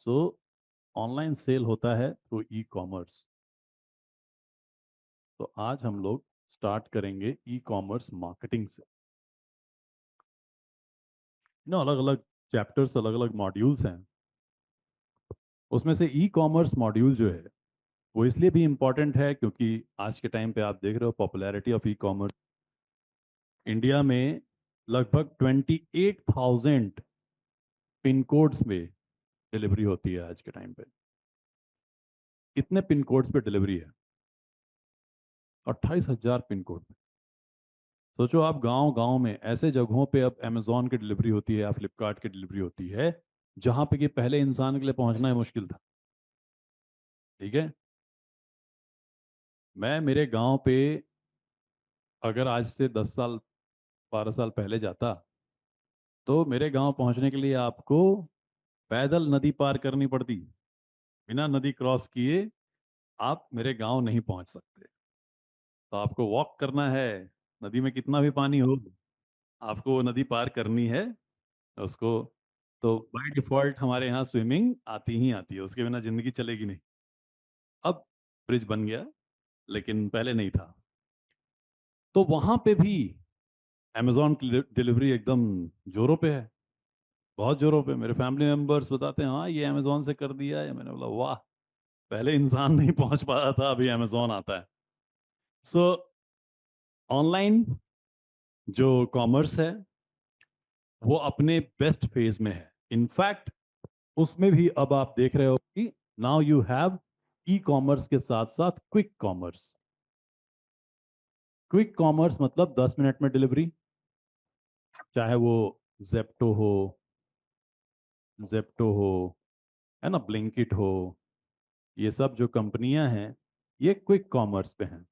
सो online sale होता है through e commerce. तो आज हम लोग स्टार्ट करेंगे ई कॉमर्स मार्केटिंग से। अलग अलग चैप्टर्स, अलग अलग मॉड्यूल्स हैं। उसमें से ई कॉमर्स मॉड्यूल जो है वो इसलिए भी इम्पॉर्टेंट है क्योंकि आज के टाइम पे आप देख रहे हो popularity of e commerce. India में लगभग 28,000 पिन कोड्स में डिलीवरी होती है आज के टाइम पे। इतने पिन कोड्स पे डिलीवरी है, 28,000 पिन कोड। सोचो आप गांव गांव में ऐसे जगहों पे अब अमेजोन की डिलीवरी होती है या फ्लिपकार्ट की डिलीवरी होती है जहां पे कि पहले इंसान के लिए पहुंचना ही मुश्किल था। ठीक है। मैं मेरे गांव पे अगर आज से 10 साल 12 साल पहले जाता तो मेरे गांव पहुंचने के लिए आपको पैदल नदी पार करनी पड़ती। बिना नदी क्रॉस किए आप मेरे गांव नहीं पहुंच सकते। तो आपको वॉक करना है। नदी में कितना भी पानी हो, आपको वो नदी पार करनी है उसको। तो बाय डिफॉल्ट हमारे यहाँ स्विमिंग आती ही आती है, उसके बिना जिंदगी चलेगी नहीं। अब ब्रिज बन गया, लेकिन पहले नहीं था। तो वहां पे भी अमेजोन की डिलीवरी एकदम जोरों पे है, बहुत जोरों पे। मेरे फैमिली मेंबर्स बताते हैं हाँ ये अमेजोन से कर दिया है। मैंने बोला वाह, पहले इंसान नहीं पहुंच पाता था, अभी अमेजोन आता है। सो ऑनलाइन जो कॉमर्स है वो अपने बेस्ट फेज में है। इनफैक्ट उसमें भी अब आप देख रहे हो कि now you have e commerce के साथ साथ क्विक कॉमर्स। क्विक कॉमर्स मतलब 10 मिनट में डिलीवरी। चाहे वो जेप्टो हो, जेप्टो हो, है ना, ब्लिंकिट हो, ये सब जो कंपनियां हैं ये क्विक कॉमर्स पे हैं।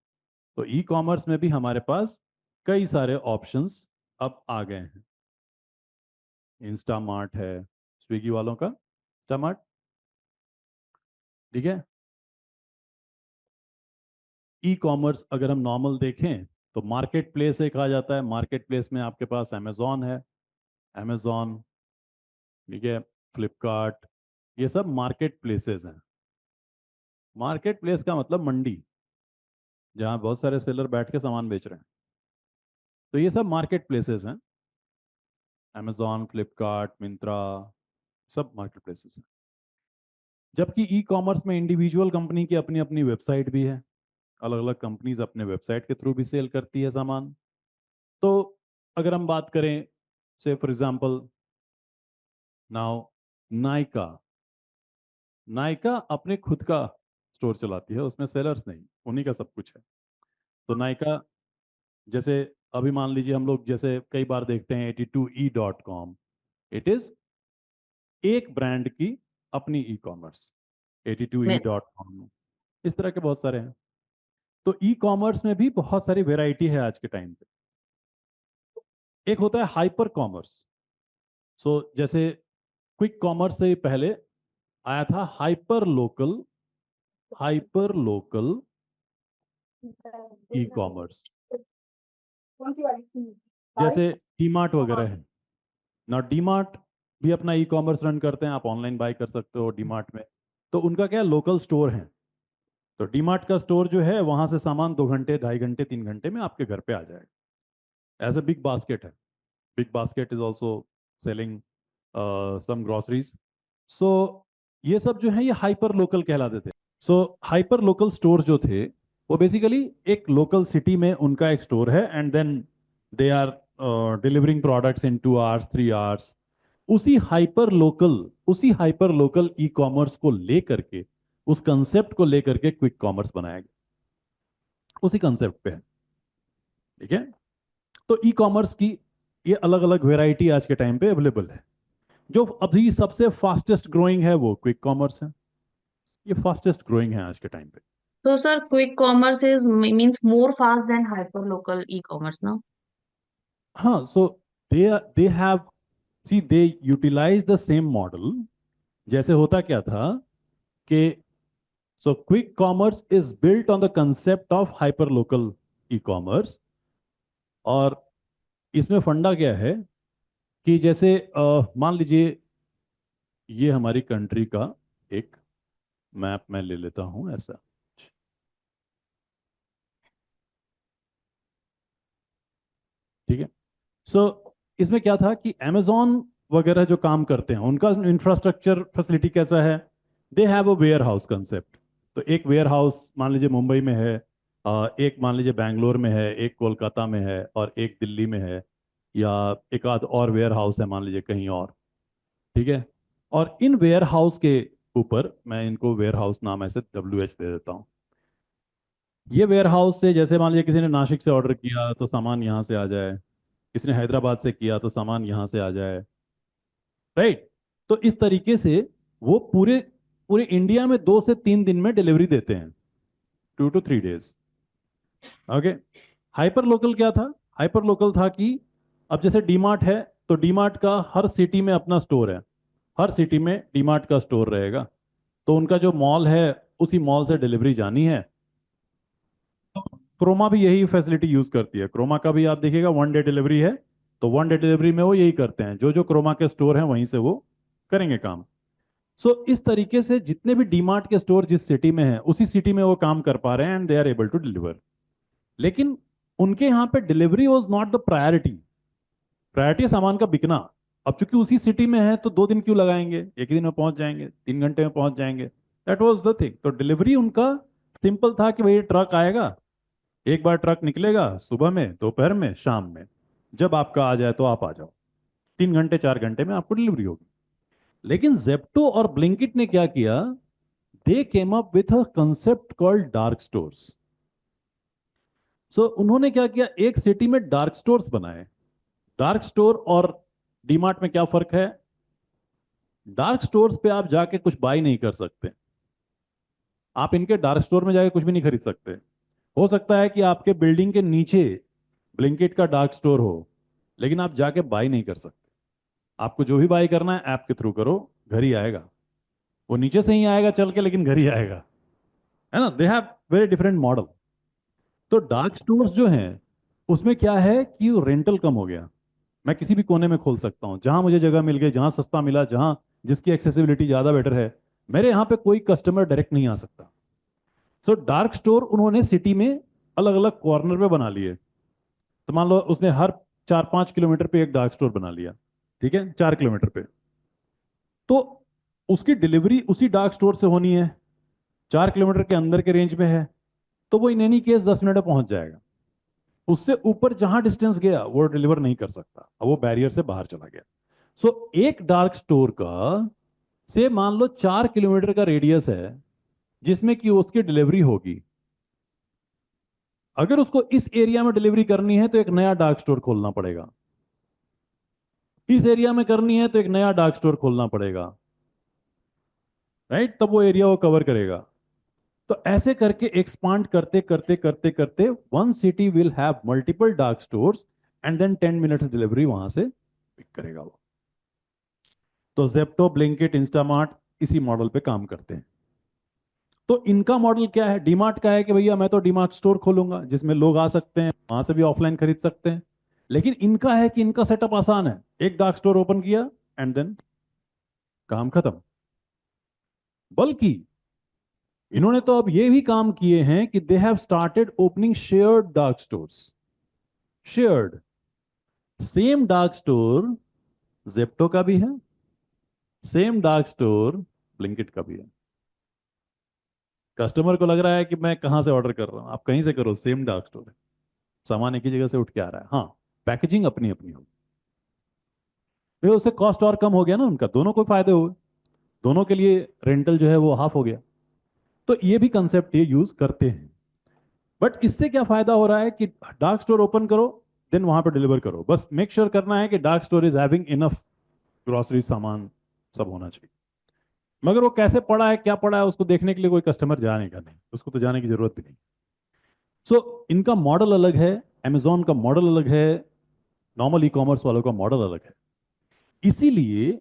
तो ई कॉमर्स में भी हमारे पास कई सारे ऑप्शंस अब आ गए हैं। इंस्टामार्ट है, स्विगी वालों का इंस्टामार्ट। ठीक है। ई कॉमर्स अगर हम नॉर्मल देखें तो मार्केट प्लेस एक आ जाता है। मार्केट प्लेस में आपके पास अमेजोन है, अमेजोन, ठीक है, फ्लिपकार्ट, ये सब मार्केट प्लेसेस हैं। मार्केट प्लेस का मतलब मंडी, जहाँ बहुत सारे सेलर बैठ के सामान बेच रहे हैं। तो ये सब मार्केट प्लेसेस हैं। अमेजोन, फ्लिपकार्ट, मिंत्रा, सब मार्केट प्लेसेस हैं। जबकि ई कॉमर्स में इंडिविजुअल कंपनी की अपनी अपनी वेबसाइट भी है। अलग अलग कंपनीज अपने वेबसाइट के थ्रू भी सेल करती है सामान। तो अगर हम बात करें, से for example now Nykaa, Nykaa अपने खुद का स्टोर चलाती है, उसमें सेलर्स नहीं, उन्हीं का सब कुछ है। तो नायका जैसे, अभी मान लीजिए हम लोग जैसे कई बार देखते हैं 82e.com, इट इज एक ब्रांड की अपनी ई कॉमर्स, मैं 82e.com। इस तरह के बहुत सारे हैं। तो ई कॉमर्स में भी बहुत सारी वेराइटी है आज के टाइम पे। एक होता है हाइपर कॉमर्स। सो जैसे क्विक कॉमर्स से पहले आया था hyper local, hyper local e commerce. जैसे डीमार्ट वगैरह है ना, डीमार्ट भी अपना ई कॉमर्स रन करते हैं, आप ऑनलाइन बाय कर सकते हो डीमार्ट में। तो उनका क्या, लोकल स्टोर है। तो डीमार्ट का स्टोर जो है वहां से सामान 2 घंटे, 2.5 घंटे, 3 घंटे में आपके घर पे आ जाएगा। एज ए बिग बास्केट है। BigBasket is also selling some groceries. So ये सब जो है ये हाइपर लोकल कहलाते थे। सो हाइपर लोकल स्टोर जो थे वो बेसिकली एक लोकल सिटी में उनका एक स्टोर है, and then they are delivering products in 2 hours, 3 hours. उसी हाइपर लोकल ई कॉमर्स को लेकर के, उस कंसेप्ट को लेकर के क्विक कॉमर्स बनाया गया। उसी कंसेप्ट पे है। ठीक है। तो ई कॉमर्स की ये अलग अलग वेराइटी आज के टाइम पे अवेलेबल है। जो अभी सबसे फास्टेस्ट ग्रोइंग है वो क्विक कॉमर्स है। ये फास्टेस्ट ग्रोइंग है आज के टाइम पे। तो sir quick commerce is means more fast than hyper local e commerce ना? हाँ, so they have, see they utilise the same model. जैसे होता क्या था कि so quick commerce is built on the concept of hyper local e commerce. और इसमें फंडा क्या है कि जैसे मान लीजिए ये हमारी कंट्री का एक मैप मैं ले लेता हूं ऐसा। ठीक है। सो इसमें क्या था कि अमेजोन वगैरह जो काम करते हैं उनका इंफ्रास्ट्रक्चर फैसिलिटी कैसा है। They have a warehouse concept. तो एक वेयर हाउस मान लीजिए मुंबई में है, एक मान लीजिए बैंगलोर में है, एक कोलकाता में है, और एक दिल्ली में है, या एक आध और वेयर हाउस है मान लीजिए कहीं और। ठीक है। और इन वेयर हाउस के ऊपर मैं इनको वेयर हाउस नाम ऐसे WH दे देता हूँ। ये वेयर हाउस से जैसे मान लीजिए किसी ने नासिक से ऑर्डर किया तो सामान यहाँ से आ जाए, किसी ने हैदराबाद से किया तो सामान यहाँ से आ जाए। राइट। तो इस तरीके से वो पूरे पूरे इंडिया में 2 से 3 दिन में डिलीवरी देते हैं, 2 to 3 days। Okay. Hyper local क्या था। हाइपर लोकल था कि अब जैसे डीमार्ट है, तो डीमार्ट का हर सिटी में अपना स्टोर है, हर सिटी में डीमार्ट का स्टोर रहेगा। तो उनका जो मॉल है उसी मॉल से डिलीवरी जानी है। तो क्रोमा भी यही फैसिलिटी यूज करती है। क्रोमा का भी आप देखिएगा 1 डे डिलीवरी है। तो 1 डे डिलीवरी में वो यही करते हैं, जो जो क्रोमा के स्टोर हैं वहीं से वो करेंगे काम। सो इस तरीके से जितने भी डीमार्ट के स्टोर जिस सिटी में है उसी सिटी में वो काम कर पा रहे हैं and they are able to deliver. लेकिन उनके यहाँ पे delivery was not the priority. Priority है सामान का बिकना। अब चूंकि उसी सिटी में है तो 2 दिन क्यों लगाएंगे, एक ही दिन में पहुंच जाएंगे, 3 घंटे में पहुंच जाएंगे। That was the thing. तो डिलीवरी उनका सिंपल था कि भाई ट्रक आएगा, एक बार ट्रक निकलेगा सुबह में, दोपहर में, शाम में, जब आपका आ जाए तो आप आ जाओ, 3 घंटे 4 घंटे में आपको डिलीवरी होगी। लेकिन जेप्टो और ब्लिंकिट ने क्या किया, they came up with a concept called dark stores. So उन्होंने क्या किया, एक सिटी में डार्क स्टोर्स बनाए। डार्क स्टोर और डीमार्ट में क्या फर्क है। डार्क स्टोर्स पे आप जाके कुछ बाई नहीं कर सकते। आप इनके डार्क स्टोर में जाके कुछ भी नहीं खरीद सकते। हो सकता है कि आपके बिल्डिंग के नीचे ब्लिंकिट का डार्क स्टोर हो, लेकिन आप जाके बाई नहीं कर सकते। आपको जो भी बाई करना है ऐप के थ्रू करो, घर ही आएगा। वो नीचे से ही आएगा चल के, लेकिन घर ही आएगा। है ना। They have very different model. तो डार्क स्टोर्स जो हैं उसमें क्या है कि रेंटल कम हो गया। मैं किसी भी कोने में खोल सकता हूँ, जहां मुझे जगह मिल गई, जहां सस्ता मिला, जहां जिसकी एक्सेसिबिलिटी ज्यादा बेटर है, मेरे यहाँ पे कोई कस्टमर डायरेक्ट नहीं आ सकता। तो डार्क स्टोर उन्होंने सिटी में अलग अलग कॉर्नर पे बना लिए। तो मान लो उसने हर 4-5 किलोमीटर पे एक डार्क स्टोर बना लिया। ठीक है, 4 किलोमीटर पे। तो उसकी डिलीवरी उसी डार्क स्टोर से होनी है, 4 किलोमीटर के अंदर के रेंज में है। तो वो इन एनी केस 10 मिनट में पहुंच जाएगा। उससे ऊपर जहां डिस्टेंस गया वो डिलीवर नहीं कर सकता, अब वो बैरियर से बाहर चला गया। सो एक डार्क स्टोर का से मान लो 4 किलोमीटर का रेडियस है जिसमें कि उसकी डिलीवरी होगी। अगर उसको इस एरिया में डिलीवरी करनी है तो एक नया डार्क स्टोर खोलना पड़ेगा, इस एरिया में करनी है तो एक नया डार्क स्टोर खोलना पड़ेगा। राइट। तब वो एरिया वो कवर करेगा। तो ऐसे करके एक्सपांड करते करते करते करते one city will have multiple dark stores and then 10 minute delivery वहां से पिक करेगा वो। तो जेप्टो, ब्लिंकिट, इंस्टामार्ट इसी मॉडल पे काम करते हैं। तो इनका मॉडल क्या है, डीमार्ट का है कि भैया मैं तो डीमार्ट स्टोर खोलूंगा जिसमें लोग आ सकते हैं, वहां से भी ऑफलाइन खरीद सकते हैं। लेकिन इनका है कि इनका सेटअप आसान है, एक डार्क स्टोर ओपन किया एंड देन काम खत्म। बल्कि इन्होंने तो अब ये भी काम किए हैं कि they have started opening shared dark stores. Shared, same dark store Zepto का भी है, सेम डार्क स्टोर ब्लिंकिट का भी है। कस्टमर को लग रहा है कि मैं कहां से ऑर्डर कर रहा हूं, आप कहीं से करो, सेम डार्क स्टोर है, सामान एक ही जगह से उठ के आ रहा है। हाँ, पैकेजिंग अपनी अपनी होगी। फिर उससे कॉस्ट और कम हो गया ना उनका, दोनों को फायदे हुए, दोनों के लिए रेंटल जो है वो हाफ हो गया। तो ये भी कंसेप्ट ये यूज करते हैं। बट इससे क्या फायदा हो रहा है कि डार्क स्टोर ओपन करो, देन वहां पर डिलीवर करो, बस मेक श्योर करना है कि dark store is having enough grocery सामान, सब होना चाहिए। मगर वो कैसे पड़ा है क्या पड़ा है उसको देखने के लिए कोई कस्टमर जानेगा नहीं, उसको तो जाने की जरूरत भी नहीं। सो इनका मॉडल अलग है, अमेजोन का मॉडल अलग है, नॉर्मल ई कॉमर्स वालों का मॉडल अलग है। इसीलिए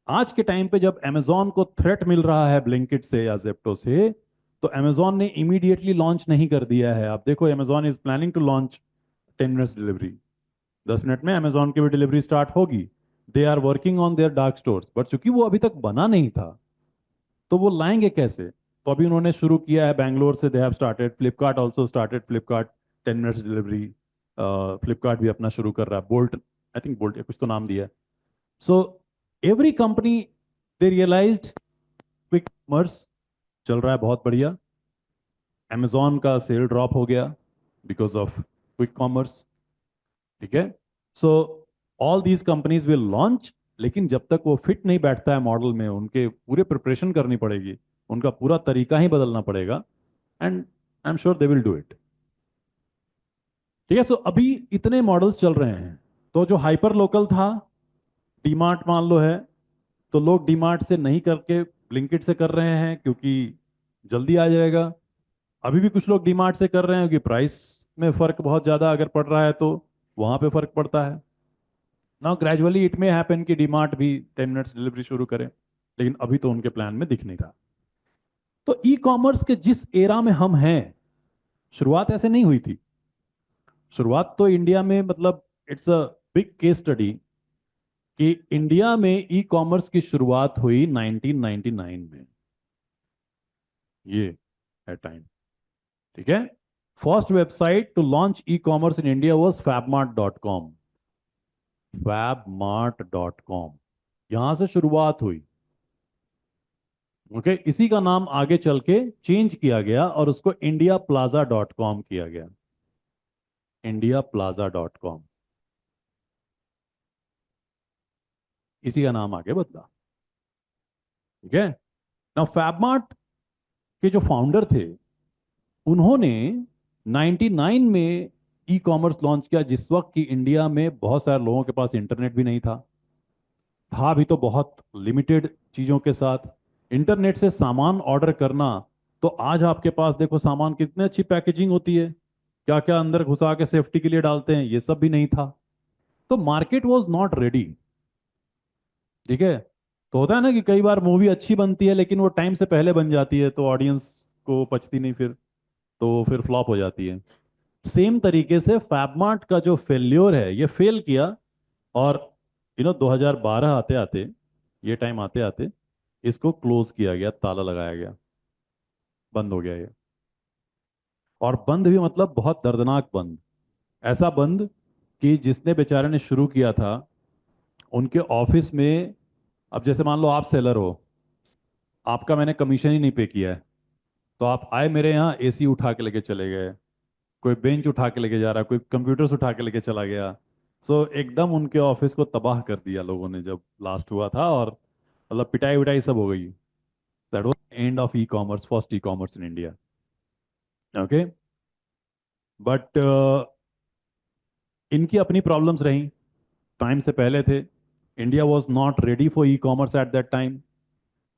आज के टाइम पे जब अमेजोन को थ्रेट मिल रहा है ब्लिंकिट से या जेप्टो से, तो अमेजोन ने इमीडिएटली लॉन्च नहीं कर दिया है। आप देखो Amazon is planning to launch 10 minutes delivery, 10 minute में अमेजोन की भी डिलीवरी स्टार्ट होगी। They are working on their dark stores, but चूंकि वो अभी तक बना नहीं था तो वो लाएंगे कैसे? तो अभी उन्होंने शुरू किया है बैंगलोर से, they have started, Flipkart also started, Flipkart 10 minutes delivery, Flipkart भी अपना शुरू कर रहा है, बोल्ट, आई थिंक बोल्ट कुछ तो नाम दिया है। सो एवरी कंपनी, दे रियलाइज्ड क्विक कॉमर्स चल रहा है बहुत बढ़िया, amazon का सेल ड्रॉप हो गया बिकॉज ऑफ क्विक कॉमर्स, ठीक है। So all these companies will launch, लेकिन जब तक वो फिट नहीं बैठता है मॉडल में, उनके पूरे प्रिपरेशन करनी पड़ेगी, उनका पूरा तरीका ही बदलना पड़ेगा, and I am sure they will do it. ठीक है, सो अभी इतने मॉडल्स चल रहे हैं। तो जो हाइपर लोकल था, डीमार्ट मान लो है, तो लोग डीमार्ट से नहीं करके ब्लिंकिट से कर रहे हैं क्योंकि जल्दी आ जाएगा। अभी भी कुछ लोग डीमार्ट से कर रहे हैं क्योंकि प्राइस में फर्क बहुत ज्यादा अगर पड़ रहा है तो वहां पे फर्क पड़ता है। Now gradually it may happen कि डीमार्ट भी 10 मिनट्स डिलीवरी शुरू करे, लेकिन अभी तो उनके प्लान में दिख नहीं रहा। तो ई कॉमर्स के जिस एरा में हम हैं, शुरुआत ऐसे नहीं हुई थी। शुरुआत तो इंडिया में, मतलब it's a big case study कि इंडिया में ई कॉमर्स की शुरुआत हुई 1999 में। ये है टाइम, ठीक है। First website to launch e commerce in India was fabmart.com, fabmart.com, यहां से शुरुआत हुई। ओके, इसी का नाम आगे चल के चेंज किया गया और उसको indiaplaza.com किया गया, indiaplaza.com, इसी का नाम आगे बदला, ठीक है। नाउ फैबमार्ट के जो फाउंडर थे, उन्होंने 99 में ई कॉमर्स लॉन्च किया, जिस वक्त की इंडिया में बहुत सारे लोगों के पास इंटरनेट भी नहीं था भी तो बहुत लिमिटेड चीजों के साथ। इंटरनेट से सामान ऑर्डर करना, तो आज आपके पास देखो सामान कितनी अच्छी पैकेजिंग होती है, क्या क्या अंदर घुसा के सेफ्टी के लिए डालते हैं, ये सब भी नहीं था। तो मार्केट वॉज नॉट रेडी, ठीक है। तो होता है ना कि कई बार मूवी अच्छी बनती है लेकिन वो टाइम से पहले बन जाती है तो ऑडियंस को पचती नहीं, फिर तो फिर फ्लॉप हो जाती है। सेम तरीके से फैबमार्ट का जो फेल्योर है, ये फेल किया, और 2012 आते आते, ये टाइम आते आते इसको क्लोज किया गया, ताला लगाया गया, बंद हो गया ये। और बंद भी मतलब बहुत दर्दनाक बंद, ऐसा बंद कि जिसने बेचारे ने शुरू किया था, उनके ऑफिस में, अब जैसे मान लो आप सेलर हो, आपका मैंने कमीशन ही नहीं पे किया है, तो आप आए मेरे यहाँ, एसी उठा के लेके चले गए, कोई बेंच उठा के लेके जा रहा है, कोई कंप्यूटर्स उठा के लेके चला गया। सो एकदम उनके ऑफिस को तबाह कर दिया लोगों ने जब लास्ट हुआ था, और मतलब पिटाई विटाई सब हो गई। That was end of e commerce, first E commerce in India. Okay, but इनकी अपनी प्रॉब्लम्स रही, टाइम से पहले थे, India was not ready for e commerce at that time.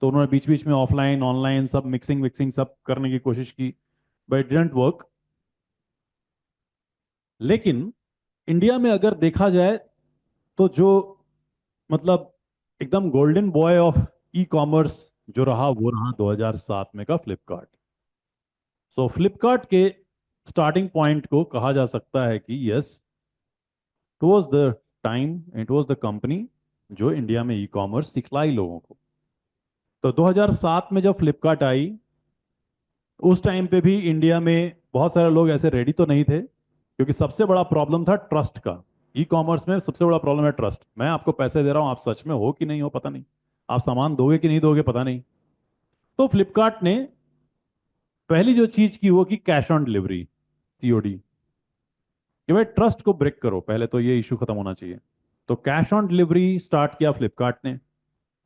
तो उन्होंने बीच बीच में ऑफलाइन ऑनलाइन सब मिक्सिंग विक्सिंग सब करने की कोशिश की, बट इट डिडंट वर्क। लेकिन इंडिया में अगर देखा जाए तो जो, मतलब एकदम golden boy of e commerce जो रहा, वो रहा 2007 में का फ्लिपकार्ट। सो फ्लिपकार्ट के स्टार्टिंग पॉइंट को कहा जा सकता है कि yes, it was the time, it was the company जो इंडिया में ई कॉमर्स सिखलाई लोगों को। तो 2007 में जब फ्लिपकार्ट आई, उस टाइम पे भी इंडिया में बहुत सारे लोग ऐसे रेडी तो नहीं थे, क्योंकि सबसे बड़ा प्रॉब्लम था ट्रस्ट का। ई कॉमर्स में सबसे बड़ा प्रॉब्लम है ट्रस्ट। मैं आपको पैसे दे रहा हूं, आप सच में हो कि नहीं हो पता नहीं, आप सामान दोगे कि नहीं दोगे पता नहीं। तो फ्लिपकार्ट ने पहली जो चीज की वो की कैश ऑन डिलीवरी, सीओडी, कि भाई ट्रस्ट को ब्रेक करो, पहले तो ये इशू खत्म होना चाहिए। तो कैश ऑन डिलीवरी स्टार्ट किया फ्लिपकार्ट ने।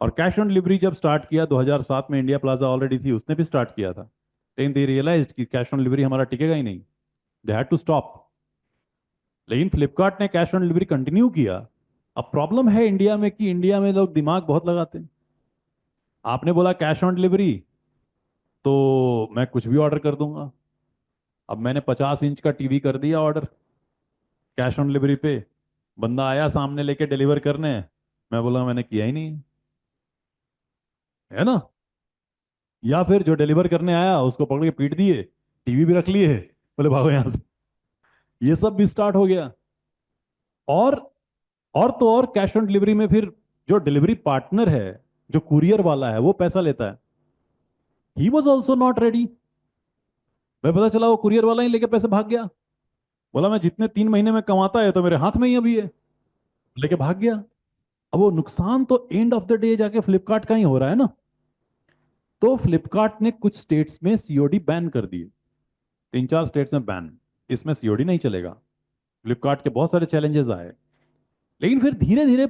और कैश ऑन डिलीवरी जब स्टार्ट किया 2007 में, इंडिया प्लाजा ऑलरेडी थी, उसने भी स्टार्ट किया था, लेकिन दे रियलाइज्ड कि कैश ऑन डिलीवरी हमारा टिकेगा ही नहीं, दे हैड टू स्टॉप। लेकिन फ्लिपकार्ट ने कैश ऑन डिलीवरी कंटिन्यू किया। अब प्रॉब्लम है इंडिया में कि इंडिया में लोग दिमाग बहुत लगाते हैं। आपने बोला कैश ऑन डिलीवरी, तो मैं कुछ भी ऑर्डर कर दूंगा। अब मैंने 50 इंच का टीवी कर दिया ऑर्डर कैश ऑन डिलीवरी पे, बंदा आया सामने लेके डिलीवर करने, मैं बोला मैंने किया ही नहीं, है ना। या फिर जो डिलीवर करने आया उसको पकड़ के पीट दिए, टीवी भी रख लिए, बोले भागो यहां से। ये सब भी स्टार्ट हो गया। और और तो और कैश ऑन डिलीवरी में फिर जो डिलीवरी पार्टनर है, जो कुरियर वाला है, वो पैसा लेता है। He was also not ready. मैं पता चला वो कुरियर वाला ही लेके पैसे भाग गया। बोला मैं जितने 3 महीने में कमाता है तो मेरे हाथ में ही अभी है, लेके भाग गया। अब वो नुकसान तो एंड ऑफ द डे जाके फ्लिपकार्ट का ही हो रहा है ना। तो फ्लिपकार्ट ने कुछ स्टेट्स में सीओडी बैन कर दिए, 3-4 स्टेट्स में बैन। इसमें सीओडी नहीं चलेगा। फ्लिपकार्ट के बहुत सारे चैलेंजेस आए, लेकिन फिर धीरे धीरे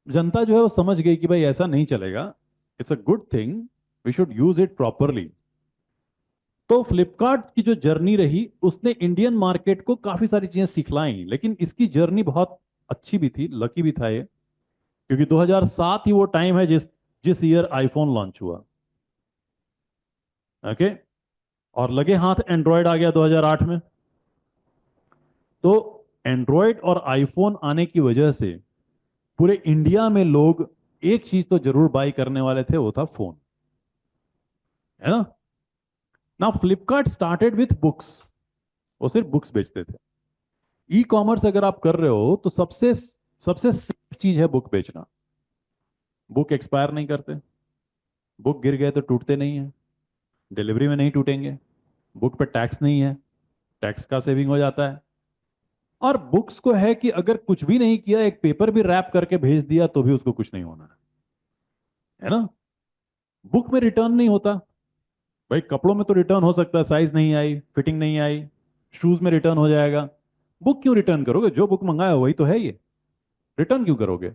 जनता जो है वो समझ गई कि भाई ऐसा नहीं चलेगा, it's a good thing, we should use it properly. तो फ्लिपकार्ट की जो जर्नी रही उसने इंडियन मार्केट को काफी सारी चीजें सिखलाई, लेकिन इसकी जर्नी बहुत अच्छी भी थी, लकी भी था ये, क्योंकि 2007 ही वो टाइम है जिस जिस ईयर आईफोन लॉन्च हुआ। ओके। और लगे हाथ एंड्रॉयड आ गया 2008 में। तो एंड्रॉयड और आईफोन आने की वजह से पूरे इंडिया में लोग एक चीज तो जरूर बाई करने वाले थे, वो था फोन, है ना। ना फ्लिपकार्ट स्टार्टेड विथ बुक्स, वो सिर्फ बुक्स बेचते थे। ई कॉमर्स अगर आप कर रहे हो तो सबसे सबसे सेफ चीज है बुक बेचना। बुक एक्सपायर नहीं करते, बुक गिर गए तो टूटते नहीं है, डिलीवरी में नहीं टूटेंगे, बुक पे टैक्स नहीं है, टैक्स का सेविंग हो जाता है। और बुक्स को है कि अगर कुछ भी नहीं किया, एक पेपर भी रैप करके भेज दिया तो भी उसको कुछ नहीं होना है ना। बुक में रिटर्न नहीं होता। भाई कपड़ों में तो रिटर्न हो सकता है, साइज नहीं आई, फिटिंग नहीं आई, शूज में रिटर्न हो जाएगा। बुक क्यों रिटर्न करोगे? जो बुक मंगाया वही तो है ये, रिटर्न क्यों करोगे?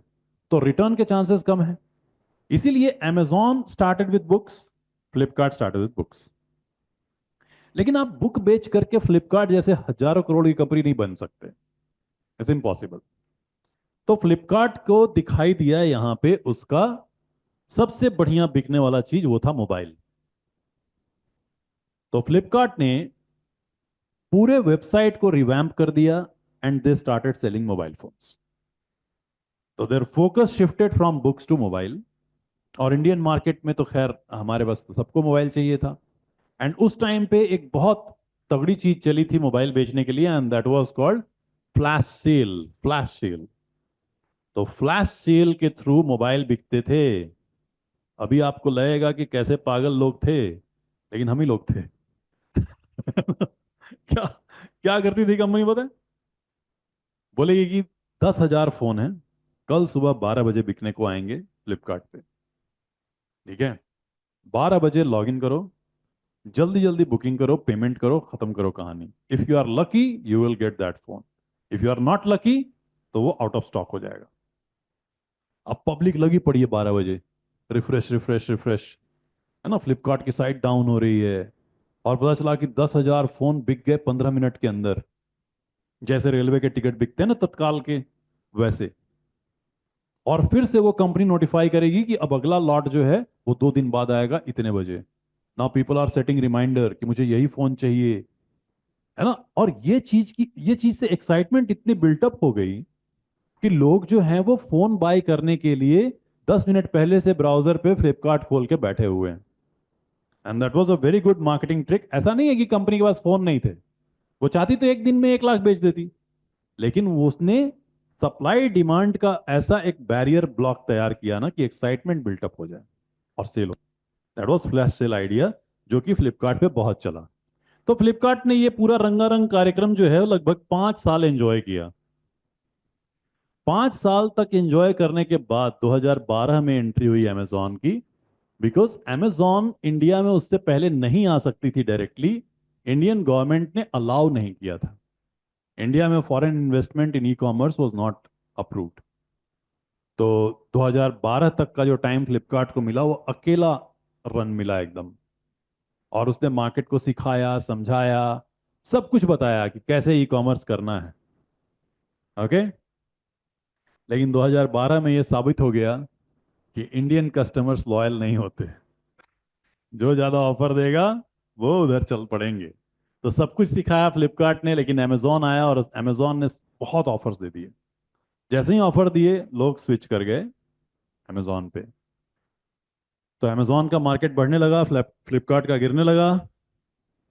तो रिटर्न के चांसेस कम है। इसीलिए Amazon started with books, Flipkart started with books. लेकिन आप बुक बेच करके फ्लिपकार्ट जैसे हजारों करोड़ की कंपनी नहीं बन सकते, इट्स इम्पॉसिबल। तो फ्लिपकार्ट को दिखाई दिया यहां पे उसका सबसे बढ़िया बिकने वाला चीज, वो था मोबाइल। तो फ्लिपकार्ट ने पूरे वेबसाइट को रिवैम्प कर दिया and they started selling mobile phones. तो their focus shifted from books to mobile. और इंडियन मार्केट में तो खैर हमारे पास तो सबको मोबाइल चाहिए था। एंड उस टाइम पे एक बहुत तगड़ी चीज चली थी मोबाइल बेचने के लिए, and that was called flash sale. Flash sale. तो फ्लैश सेल के थ्रू मोबाइल बिकते थे। अभी आपको लगेगा कि कैसे पागल लोग थे, लेकिन हम ही लोग थे। क्या क्या करती थी कंपनी पता है? बोलेगी कि 10,000 फोन है, कल सुबह 12 बजे बिकने को आएंगे फ्लिपकार्ट पे। ठीक है, 12 बजे लॉग इन करो, जल्दी जल्दी बुकिंग करो, पेमेंट करो, खत्म करो कहानी। If you are lucky you will get that phone, if you are not lucky तो वो आउट ऑफ स्टॉक हो जाएगा। अब पब्लिक लगी पड़ी है 12 बजे, रिफ्रेश रिफ्रेश रिफ्रेश, है ना, फ्लिपकार्ट की साइट डाउन हो रही है। और पता चला कि 10,000 फोन बिक गए 15 मिनट के अंदर। जैसे रेलवे के टिकट बिकते हैं ना तत्काल के, वैसे। और फिर से वो कंपनी नोटिफाई करेगी कि अब अगला लॉट जो है वो 2 दिन बाद आएगा इतने बजे। Now people are setting reminder कि मुझे यही फोन चाहिए, है ना। और ये चीज से एक्साइटमेंट इतनी बिल्टअप हो गई कि लोग जो हैं वो फोन बाय करने के लिए 10 मिनट पहले से ब्राउजर पे फ्लिपकार्ट खोल के बैठे हुए हैं। And that was a very good marketing trick. ऐसा नहीं है कि कंपनी के पास फोन नहीं थे, वो चाहती तो एक दिन में 1 लाख बेच देती, लेकिन उसने सप्लाई डिमांड का ऐसा एक बैरियर ब्लॉक तैयार किया ना कि एक्साइटमेंट बिल्टअप हो जाए और सेल हो। That was flash sale idea, जो कि फ्लिपकार्ट पे बहुत चला। तो फ्लिपकार्ट ने ये पूरा रंगारंग कार्यक्रम जो है वो लगभग 5 साल एंजॉय किया। 5 साल तक एंजॉय करने के बाद 2012 में एंट्री हुई अमेजॉन की। बिकॉज अमेजॉन इंडिया में उससे पहले नहीं आ सकती थी डायरेक्टली, इंडियन गवर्नमेंट ने अलाउ नहीं किया था। इंडिया में foreign investment in e commerce was not approved. तो 2012 तक का जो टाइम फ्लिपकार्ट को मिला वो अकेला रन मिला एकदम। और उसने मार्केट को सिखाया, समझाया, सब कुछ बताया कि कैसे ई कॉमर्स करना है। ओके। लेकिन 2012 में ये साबित हो गया कि इंडियन कस्टमर्स लॉयल नहीं होते। जो ज्यादा ऑफर देगा वो उधर चल पड़ेंगे। तो सब कुछ सिखाया फ्लिपकार्ट ने, लेकिन अमेजोन आया और अमेजोन ने बहुत ऑफर्स दे दिए। जैसे ही ऑफर दिए लोग स्विच कर गए अमेजोन पे। तो अमेजोन का मार्केट बढ़ने लगा, फ्लिपकार्ट का गिरने लगा।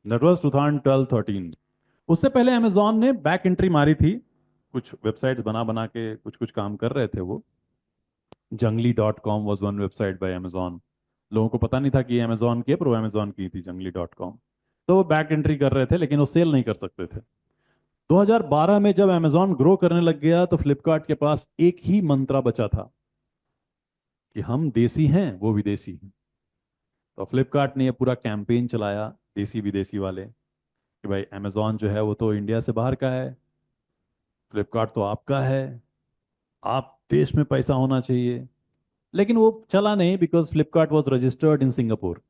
That was 2012-13। उससे पहले अमेजोन ने बैक एंट्री मारी थी कुछ वेबसाइट्स बना बना के कुछ कुछ काम कर रहे थे वो। jungly.com was one website bye Amazon. लोगों को पता नहीं था कि ये अमेजोन की है, पर वो अमेजोन की थी jungly.com। तो वो बैक एंट्री कर रहे थे, लेकिन वो सेल नहीं कर सकते थे। 2012 में जब अमेजोन ग्रो करने लग गया तो फ्लिपकार्ट के पास एक ही मंत्रा बचा था कि हम देसी हैं, वो विदेशी हैं। तो फ्लिपकार्ट ने ये पूरा कैंपेन चलाया, देसी विदेशी वाले, कि भाई अमेजोन जो है वो तो इंडिया से बाहर का है, फ्लिपकार्ट तो आपका है, आप देश में पैसा होना चाहिए। लेकिन वो चला नहीं, because Flipkart was registered in Singapore.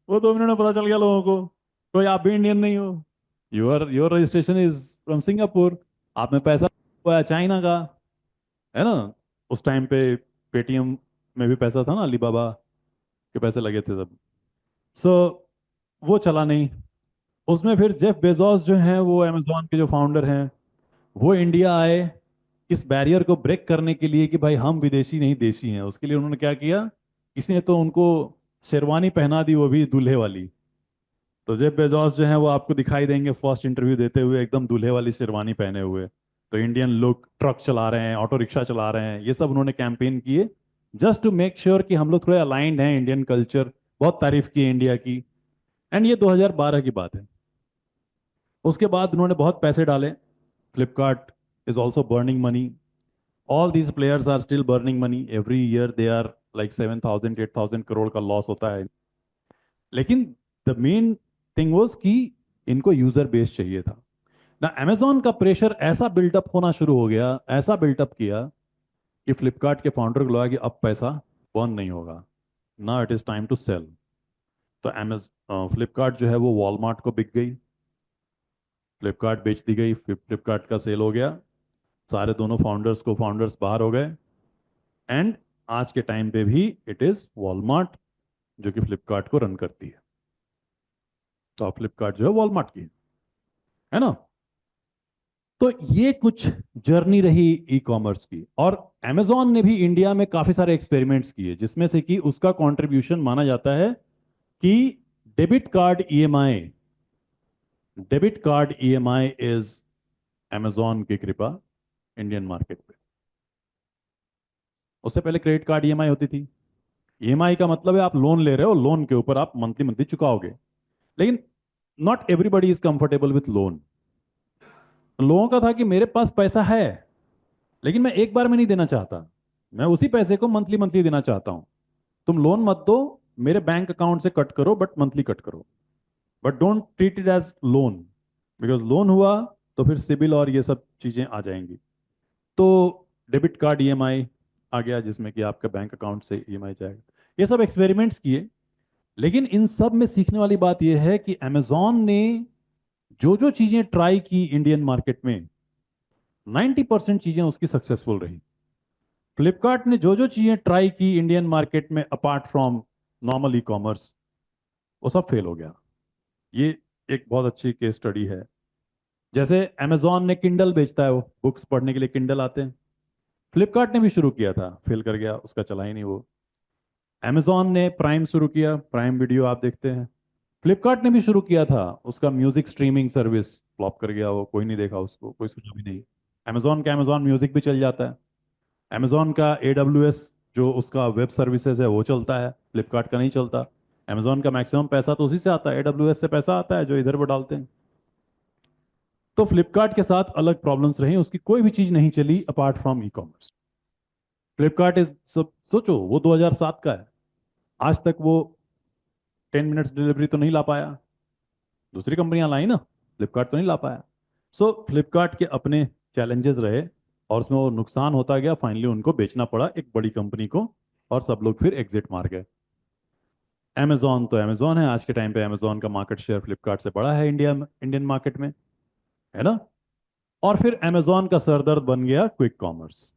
वो 2 मिनट में पता चल गया लोगों को, कोई आप भी इंडियन नहीं हो, your registration is from Singapore, आप में पैसा हुआ है चाइना का, है ना। उस टाइम पे पेटीएम में भी पैसा था ना, अलीबाबा के पैसे लगे थे तब। सो वो चला नहीं। उसमें फिर जेफ बेजोस जो हैं, वो अमेजोन के जो फाउंडर हैं, वो इंडिया आए इस बैरियर को ब्रेक करने के लिए कि भाई हम विदेशी नहीं देशी हैं। उसके लिए उन्होंने क्या किया, किसी ने तो उनको शेरवानी पहना दी, वो भी दूल्हे वाली। तो जेफ बेजोस जो है वो आपको दिखाई देंगे फर्स्ट इंटरव्यू देते हुए एकदम दूल्हे वाली शेरवानी पहने हुए। तो इंडियन लोग ट्रक चला रहे हैं, ऑटो रिक्शा चला रहे हैं, ये सब उन्होंने कैंपेन किए, जस्ट टू मेक श्योर कि हम लोग थोड़े अलाइंड हैं इंडियन कल्चर। बहुत तारीफ की इंडिया की। एंड ये 2012 की बात है। उसके बाद उन्होंने बहुत पैसे डाले। Flipkart is also burning money. All these players are still burning money every year, they are like 7,000 8,000 crore का लॉस होता है। लेकिन द मेन थिंग वॉज कि इनको यूजर बेस चाहिए था ना। अमेजोन का प्रेशर ऐसा बिल्टअप होना शुरू हो गया, ऐसा बिल्टअप किया कि फ्लिपकार्ट के फाउंडर को लगा कि अब पैसा बर्न नहीं होगा, ना it is time to sell. तो फ्लिपकार्ट जो है वो वॉलमार्ट को बिक गई, फ्लिपकार्ट बेच दी गई, फ्लिपकार्ट का सेल हो गया, सारे दोनों फाउंडर्स बाहर हो गए। एंड आज के टाइम पे भी इट इज वॉलमार्ट जो कि फ्लिपकार्ट को रन करती है। तो फ्लिपकार्ट जो है वॉलमार्ट की है ना। तो ये कुछ जर्नी रही ई कॉमर्स की। और अमेजॉन ने भी इंडिया में काफी सारे एक्सपेरिमेंट्स किए, जिसमें से कि उसका कंट्रीब्यूशन माना जाता है कि debit card EMI, debit card EMI is Amazon की कृपा इंडियन मार्केट पे। उससे पहले क्रेडिट कार्ड ईएमआई होती थी। ईएमआई का मतलब है आप लोन ले रहे हो, लोन के ऊपर आप मंथली मंथली चुकाओगे। लेकिन not everybody is comfortable with loan. लोगों का था कि मेरे पास पैसा है, लेकिन मैं एक बार में नहीं देना चाहता, मैं उसी पैसे को मंथली मंथली देना चाहता हूं। तुम लोन मत दो, मेरे बैंक अकाउंट से कट करो, बट मंथली कट करो, but don't treat it as loan. Because loan हुआ तो फिर सिबिल और ये सब चीजें आ जाएंगी। तो डेबिट कार्ड ईएमआई आ गया, जिसमें कि आपका बैंक अकाउंट से ईएमआई जाएगा। ये सब एक्सपेरिमेंट्स किए। लेकिन इन सब में सीखने वाली बात यह है कि अमेजॉन ने जो जो चीजें ट्राई की इंडियन मार्केट में, 90% चीजें उसकी सक्सेसफुल रही। फ्लिपकार्ट ने जो जो चीजें ट्राई की इंडियन मार्केट में apart from normal e commerce, वो सब फेल हो गया। ये एक बहुत अच्छी केस स्टडी है। जैसे अमेजॉन ने किंडल बेचता है, वो बुक्स पढ़ने के लिए किंडल आते हैं। फ्लिपकार्ट ने भी शुरू किया था, फेल कर गया, उसका चला ही नहीं वो। अमेजॉन ने प्राइम शुरू किया, प्राइम वीडियो आप देखते हैं। फ्लिपकार्ट ने भी शुरू किया था, उसका म्यूजिक स्ट्रीमिंग सर्विस, फ्लॉप कर गया वो, कोई नहीं देखा उसको, कोई सुना भी नहीं। अमेजॉन का अमेजॉन म्यूजिक भी चल जाता है। अमेजॉन का AWS जो उसका वेब सर्विसेज है वो चलता है, फ्लिपकार्ट का नहीं चलता। अमेजॉन का मैक्सिमम पैसा तो उसी से आता है, AWS से पैसा आता है जो इधर वो डालते हैं। तो फ्लिपकार्ट के साथ अलग प्रॉब्लम्स रही, उसकी कोई भी चीज नहीं चली apart from e commerce. Flipkart is सब सोचो, वो 2007 का है, आज तक वो 10 मिनट्स डिलीवरी तो नहीं ला पाया। दूसरी कंपनियां लाई ना, फ्लिपकार्ट तो नहीं ला पाया। सो फ्लिपकार्ट के अपने चैलेंजेस रहे, और उसमें वो नुकसान होता गया, फाइनली उनको बेचना पड़ा एक बड़ी कंपनी को, और सब लोग फिर एग्जिट मार गए। अमेजॉन तो अमेजॉन है, आज के टाइम पे अमेजॉन का मार्केट शेयर फ्लिपकार्ट से बड़ा है इंडिया में, इंडियन मार्केट में, है ना। और फिर अमेजॉन का सरदर्द बन गया quick commerce.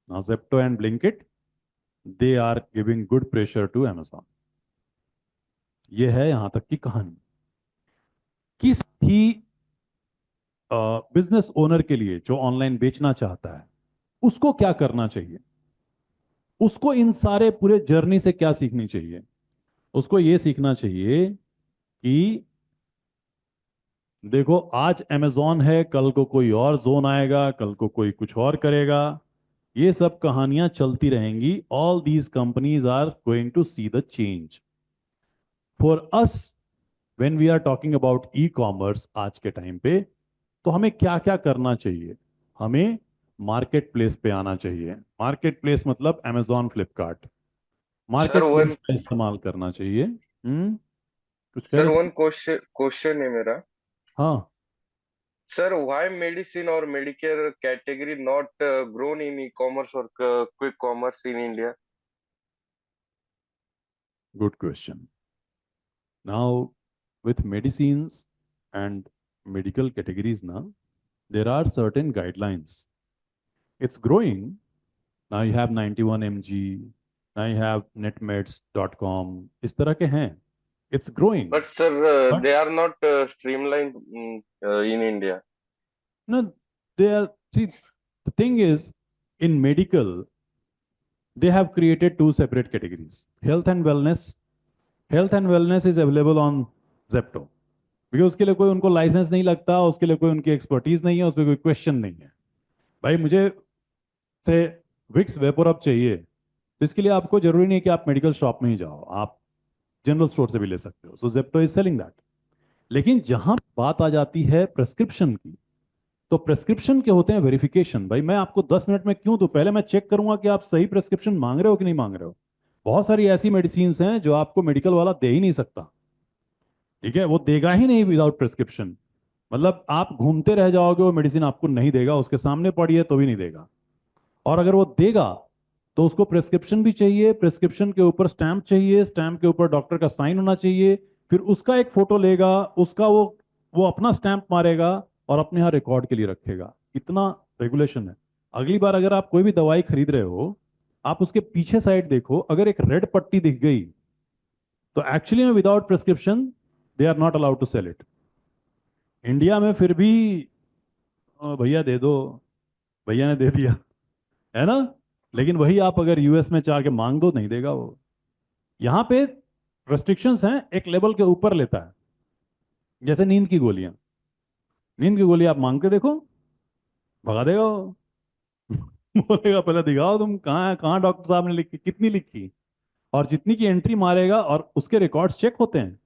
Now Zepto and Blinkit, they are giving good pressure to Amazon. ये है यहां तक की कहानी। किस भी बिजनेस ओनर के लिए जो ऑनलाइन बेचना चाहता है, उसको क्या करना चाहिए, उसको इन सारे पूरे जर्नी से क्या सीखनी चाहिए। उसको ये सीखना चाहिए कि देखो, आज अमेजोन है, कल को कोई और जोन आएगा, कल को कोई कुछ और करेगा। ये सब कहानियां चलती रहेंगी। All these companies are going to see the change. For us, when we are talking about e commerce आज के टाइम पे, तो हमें क्या क्या करना चाहिए? हमें मार्केट प्लेस पे आना चाहिए। मार्केट प्लेस मतलब Amazon, Flipkart. Sir market place one का इस्तेमाल करना चाहिए। कुछ कह सर रहे थे? वन क्वेश्चन है मेरा। हाँ। सर व्हाई मेडिसिन और medicare category not grown in e commerce और quick commerce in India? Good question. Now, with medicines and medical categories now, there are certain guidelines. It's growing. Now you have 91 mg, now you have netmeds.com. इस तरह के हैं. It's growing. But sir But they are not streamline in India. no, they are, see, the thing is, in medical, they have created two separate categories. Health and wellness. Health and wellness is available on Zepto. क्योंकि उसके लिए कोई उनको licence नहीं लगता, उसके लिए कोई उनकी एक्सपर्टीज नहीं है, उसमें कोई क्वेश्चन नहीं है। भाई मुझे से विक्स वेपोरब चाहिए, तो इसके लिए आपको जरूरी नहीं है कि आप मेडिकल शॉप में ही जाओ, आप जनरल स्टोर से भी ले सकते हो। सो जेप्टो इज सेलिंग दैट। लेकिन जहां बात आ जाती है प्रेस्क्रिप्शन की, तो प्रेस्क्रिप्शन के होते हैं वेरिफिकेशन। भाई मैं आपको 10 मिनट में क्यों दूं? पहले मैं चेक करूंगा कि आप सही प्रेस्क्रिप्शन मांग रहे हो कि नहीं मांग रहे हो। बहुत सारी ऐसी मेडिसिन हैं जो आपको मेडिकल वाला दे ही नहीं सकता। ठीक है, वो देगा ही नहीं विदाउट प्रेस्क्रिप्शन। मतलब आप घूमते रह जाओगे, वो मेडिसिन आपको नहीं देगा, उसके सामने पड़ी है तो भी नहीं देगा। और अगर वो देगा तो उसको प्रेस्क्रिप्शन भी चाहिए, प्रेस्क्रिप्शन के ऊपर स्टैंप चाहिए, स्टैंप के ऊपर डॉक्टर का साइन होना चाहिए, फिर उसका एक फोटो लेगा, उसका वो अपना स्टैंप मारेगा और अपने यहाँ रिकॉर्ड के लिए रखेगा। इतना रेगुलेशन है। अगली बार अगर आप कोई भी दवाई खरीद रहे हो, आप उसके पीछे साइड देखो, अगर एक रेड पट्टी दिख गई तो एक्चुअली में without prescription they are not allowed to sell it. India में फिर भी भैया दे दो, भैया ने दे दिया, है ना। लेकिन वही आप अगर यूएस में जाके मांग दो, नहीं देगा वो। यहाँ पे रेस्ट्रिक्शंस हैं, एक लेवल के ऊपर लेता है। जैसे नींद की गोलियां, नींद की गोली आप मांग के देखो, भगा देगा वो। बोलेगा पहले दिखाओ तुम कहाँ है, कहाँ डॉक्टर साहब ने लिखी, कितनी लिखी, और जितनी की एंट्री मारेगा और उसके रिकॉर्ड्स चेक होते हैं,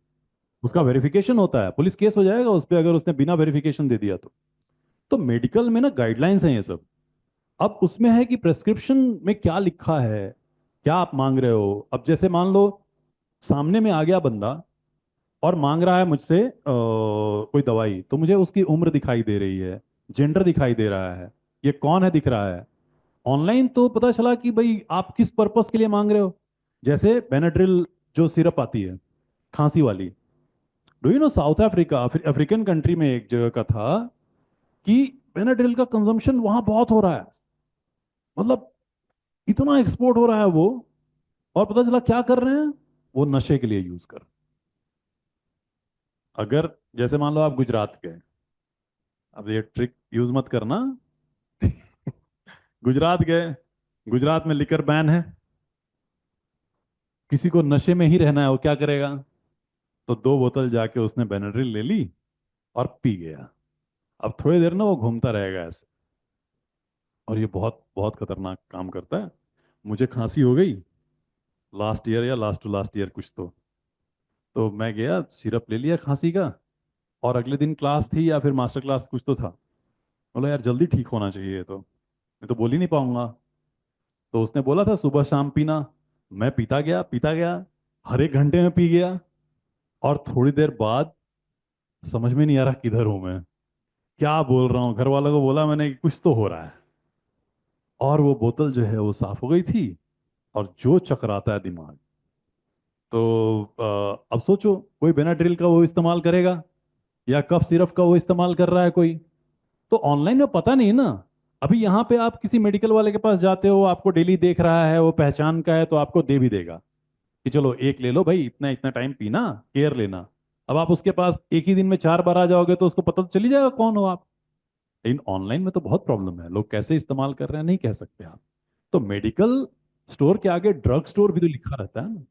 उसका वेरिफिकेशन होता है, पुलिस केस हो जाएगा उस पर अगर उसने बिना वेरिफिकेशन दे दिया तो मेडिकल में ना गाइडलाइंस हैं ये सब। अब उसमें है कि प्रेस्क्रिप्शन में क्या लिखा है, क्या आप मांग रहे हो। अब जैसे मान लो सामने में आ गया बंदा और मांग रहा है मुझसे कोई दवाई, तो मुझे उसकी उम्र दिखाई दे रही है, जेंडर दिखाई दे रहा है, ये कौन है दिख रहा है। ऑनलाइन तो पता चला कि भाई आप किस पर्पस के लिए मांग रहे हो। जैसे बेनाड्रिल जो सिरप आती है खांसी वाली, do you know south Africa, African country में एक जगह का था कि बेनाड्रिल का कंजम्पशन वहां बहुत हो रहा है। मतलब इतना एक्सपोर्ट हो रहा है वो, और पता चला क्या कर रहे हैं, वो नशे के लिए यूज कर। अगर जैसे मान लो आप गुजरात गए, अब ये ट्रिक यूज मत करना। गुजरात गए, गुजरात में लिकर बैन है, किसी को नशे में ही रहना है, वो क्या करेगा? तो 2 बोतल जाके उसने बेनाड्रिल ले ली और पी गया। अब थोड़ी देर ना वो घूमता रहेगा ऐसे, और ये बहुत बहुत खतरनाक काम करता है। मुझे खांसी हो गई लास्ट ईयर या लास्ट टू लास्ट ईयर कुछ तो मैं गया, सिरप ले लिया खांसी का, और अगले दिन क्लास थी या फिर मास्टर क्लास कुछ तो था। बोला यार जल्दी ठीक होना चाहिए, तो मैं तो बोल ही नहीं पाऊंगा। तो उसने बोला था सुबह शाम पीना। मैं पीता गया, हर एक घंटे में पी गया, और थोड़ी देर बाद समझ में नहीं आ रहा किधर हूं मैं, क्या बोल रहा हूँ। घर वालों को बोला मैंने कि कुछ तो हो रहा है, और वो बोतल जो है वो साफ हो गई थी, और जो चकराता है दिमाग। तो अब सोचो, कोई बेनाड्रिल का वो इस्तेमाल करेगा या कफ सिरप का वो इस्तेमाल कर रहा है कोई, तो ऑनलाइन में पता नहीं ना। अभी यहाँ पे आप किसी मेडिकल वाले के पास जाते हो, आपको डेली देख रहा है, वो पहचान का है, तो आपको दे भी देगा कि चलो एक ले लो भाई, इतना इतना टाइम पीना, केयर लेना। अब आप उसके पास एक ही दिन में 4 बार आ जाओगे तो उसको पता तो चली जाएगा कौन हो आप। लेकिन ऑनलाइन में तो बहुत प्रॉब्लम है, लोग कैसे इस्तेमाल कर रहे हैं नहीं कह सकते आप। तो मेडिकल स्टोर के आगे ड्रग स्टोर भी तो लिखा रहता है ना,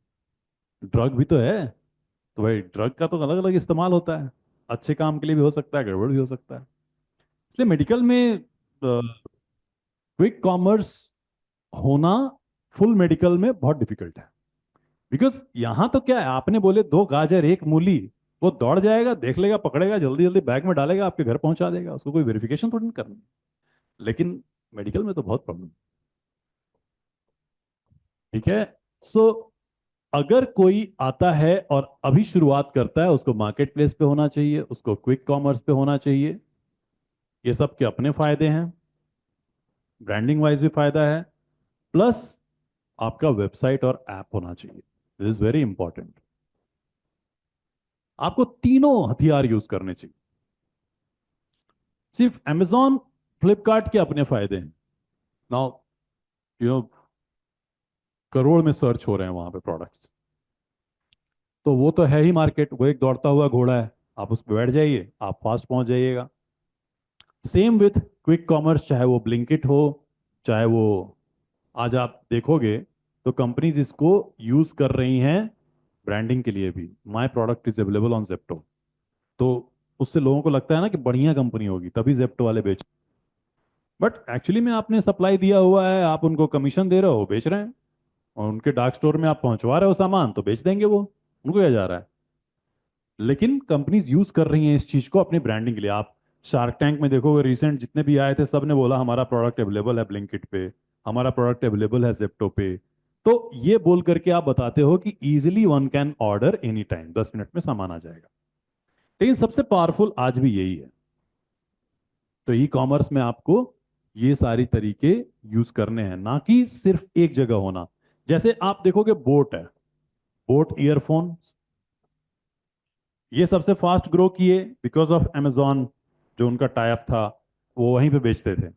ड्रग भी तो है। तो भाई ड्रग का तो अलग अलग इस्तेमाल होता है। अच्छे काम के लिए भी हो सकता है, गड़बड़ भी हो सकता है। इसलिए मेडिकल में क्विक कॉमर्स होना फुल मेडिकल में बहुत डिफिकल्ट है। बिकॉज यहां तो क्या है, आपने बोले 2 गाजर 1 मूली, वो दौड़ जाएगा, देख लेगा, पकड़ेगा, जल्दी जल्दी बैग में डालेगा, आपके घर पहुंचा देगा, उसको कोई वेरिफिकेशन थोड़ी नहीं करनी। लेकिन मेडिकल में तो बहुत प्रॉब्लम। ठीक है। सो अगर कोई आता है और अभी शुरुआत करता है, उसको मार्केट प्लेस पे होना चाहिए, उसको क्विक कॉमर्स पे होना चाहिए। ये सब के अपने फायदे हैं, ब्रांडिंग वाइज भी फायदा है, प्लस आपका वेबसाइट और ऐप होना चाहिए। This is very important. आपको तीनों हथियार यूज करने चाहिए। सिर्फ Amazon फ्लिपकार्ट के अपने फायदे हैं। नाउ यू नो करोड़ में सर्च हो रहे हैं वहां पे प्रोडक्ट्स, तो वो तो है ही मार्केट, वो एक दौड़ता हुआ घोड़ा है। आप उस पर बैठ जाइए, आप फास्ट पहुंच जाइएगा। सेम विथ क्विक कॉमर्स, चाहे वो ब्लिंकिट हो, चाहे वो, आज आप देखोगे तो कंपनीज इसको यूज कर रही हैं ब्रांडिंग के लिए भी। My product is available on Zepto. तो उससे लोगों को लगता है ना कि बढ़िया कंपनी होगी, तभी जेप्टो वाले बेच। बट एक्चुअली में आपने सप्लाई दिया हुआ है, आप उनको कमीशन दे रहे हो, बेच रहे हैं। और उनके डार्क स्टोर में आप पहुंचवा रहे हो सामान, तो बेच देंगे वो, उनको क्या जा रहा है। लेकिन कंपनीज यूज कर रही हैं इस चीज को अपनी ब्रांडिंग के लिए। आप शार्क टैंक में देखोगे, रिसेंट जितने भी आए थे, सब ने बोला हमारा प्रोडक्ट अवेलेबल है ब्लिंकिट पे, हमारा प्रोडक्ट अवेलेबल है जेप्टो पे। तो ये बोल करके आप बताते हो कि easily one can order any time, 10 minute में सामान आ जाएगा। लेकिन सबसे पावरफुल आज भी यही है। तो ई कॉमर्स में आपको ये सारी तरीके यूज करने हैं, ना कि सिर्फ एक जगह होना। जैसे आप देखोगे बोट है, बोट ईयरफोन, ये सबसे फास्ट ग्रो किए बिकॉज ऑफ Amazon। जो उनका टाइप था, वो वहीं पे बेचते थे,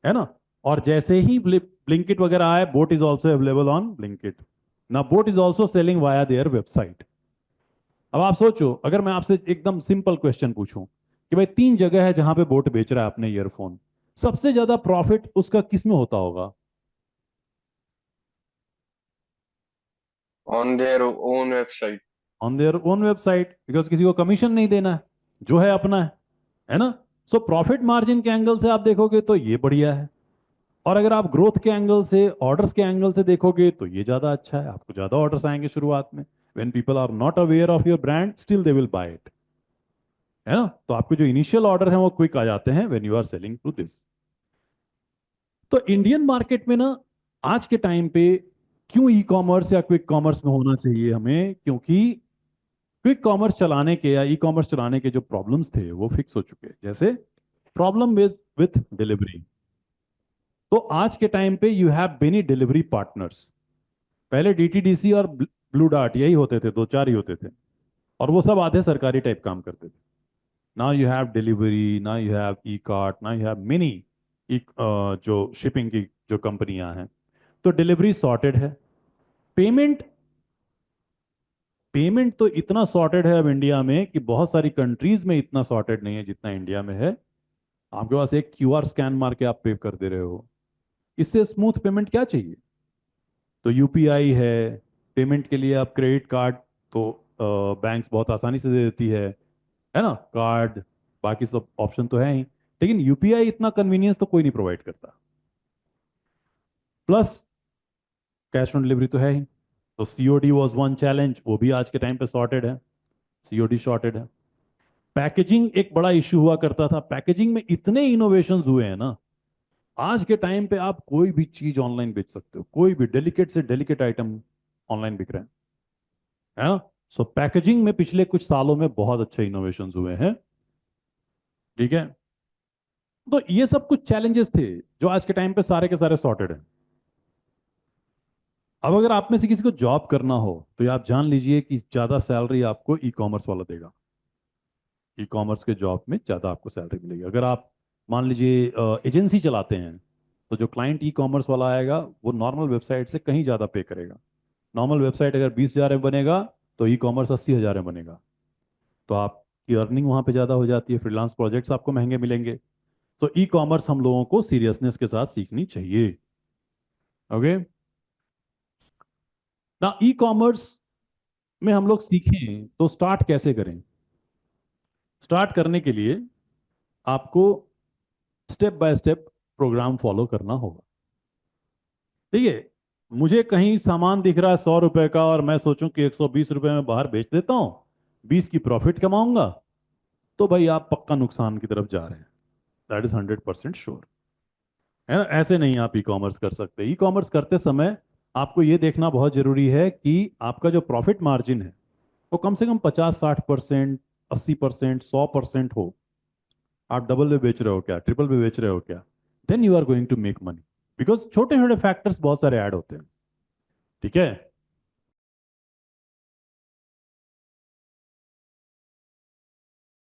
है ना। और जैसे ही ब्लिंकिट वगैरह आए, Boat is also available on Blinkit. ना Boat is also selling via their website. अब आप सोचो, अगर मैं आपसे एकदम सिंपल क्वेश्चन पूछूं कि भाई 3 जगह है जहां पे बोट बेच रहा है अपने ईयरफोन, सबसे ज्यादा प्रॉफिट उसका किस में होता होगा? on their own website. On their own website, because किसी को कमीशन नहीं देना है, जो है अपना है ना। सो प्रॉफिट मार्जिन के एंगल से आप देखोगे तो ये बढ़िया है। और अगर आप ग्रोथ के एंगल से, ऑर्डर्स के एंगल से देखोगे तो ये ज्यादा अच्छा है, आपको ज्यादा ऑर्डर्स आएंगे शुरुआत में। When people are not aware of your brand, still they will buy it, है ना। तो आपके जो इनिशियल ऑर्डर हैं वो क्विक आ जाते हैं when you are selling through this. तो इंडियन मार्केट में ना, आज के टाइम पे क्यों ई कॉमर्स या क्विक कॉमर्स में होना चाहिए हमें? क्योंकि क्विक कॉमर्स चलाने के या ई कॉमर्स चलाने के जो प्रॉब्लम्स थे वो फिक्स हो चुके हैं। जैसे प्रॉब्लम विथ डिलीवरी। तो आज के टाइम पे you have many delivery partners. पहले डीटीडीसी और ब्लू डार्ट यही होते थे, 2 4 ही होते थे, और वो सब आधे सरकारी टाइप काम करते थे। Now you have delivery, now you have e cart, now you have many जो शिपिंग की जो कंपनियां हैं। तो डिलीवरी सॉर्टेड है। पेमेंट पेमेंट तो इतना सॉर्टेड है अब इंडिया में कि बहुत सारी कंट्रीज में इतना सॉर्टेड नहीं है जितना इंडिया में है। आपके पास एक क्यूआर स्कैन मार के आप पे कर दे रहे हो, इससे स्मूथ पेमेंट क्या चाहिए? तो यूपीआई है। पेमेंट के लिए आप क्रेडिट कार्ड, तो बैंक्स बहुत आसानी से दे देती है ना, कार्ड, बाकी सब ऑप्शन तो है ही। लेकिन यूपीआई इतना कन्वीनियंस तो कोई नहीं प्रोवाइड करता। प्लस कैश ऑन डिलीवरी तो है ही। तो सीओडी वॉज वन चैलेंज, वो भी आज के टाइम पे सॉर्टेड है, सीओडी सॉर्टेड है। पैकेजिंग एक बड़ा इश्यू हुआ करता था, पैकेजिंग में इतने इनोवेशंस हुए हैं ना। आज के टाइम पे आप कोई भी चीज ऑनलाइन बेच सकते हो, कोई भी डेलिकेट से डेलिकेट आइटम ऑनलाइन बिक रहे हैं, है ना। सो पैकेजिंग में पिछले कुछ सालों में बहुत अच्छे इनोवेशंस हुए हैं। ठीक है। तो ये सब कुछ चैलेंजेस थे जो आज के टाइम पे सारे के सारे सॉर्टेड हैं। अब अगर आप में से किसी को जॉब करना हो, तो ये आप जान लीजिए कि ज्यादा सैलरी आपको ई कॉमर्स वाला देगा। ई कॉमर्स के जॉब में ज्यादा आपको सैलरी मिलेगी। अगर आप मान लीजिए एजेंसी चलाते हैं, तो जो क्लाइंट ई कॉमर्स वाला आएगा वो नॉर्मल वेबसाइट से कहीं ज्यादा पे करेगा। नॉर्मल वेबसाइट अगर 20,000 में बनेगा, तो ई कॉमर्स 80,000 में बनेगा। तो आपकी अर्निंग वहां पे ज़्यादा हो जाती है, फ्रीलांस प्रोजेक्ट्स आपको महंगे मिलेंगे। तो ई कॉमर्स हम लोगों को सीरियसनेस के साथ सीखनी चाहिए। ओके। ना ई कॉमर्स में हम लोग सीखें तो स्टार्ट कैसे करें? स्टार्ट करने के लिए आपको step by step program follow करना होगा। ठीक है, मुझे कहीं सामान दिख रहा है 100 रुपए का और मैं सोचूं कि 120 रुपए में बाहर बेच देता हूं, 20 की प्रॉफिट कमाऊंगा, तो भाई आप पक्का नुकसान की तरफ जा रहे हैं। दैट इज 100% श्योर, है ना। ऐसे नहीं आप ई कॉमर्स कर सकते। ई कॉमर्स करते समय आपको ये देखना बहुत जरूरी है कि आपका जो प्रॉफिट मार्जिन है वो कम से कम 50-60%, 80%, 100% हो। आप डबल में बेच रहे हो क्या, ट्रिपल में बेच रहे हो क्या, then you are going to make money. Because छोटे छोटे फैक्टर्स बहुत सारे ऐड होते हैं। ठीक है।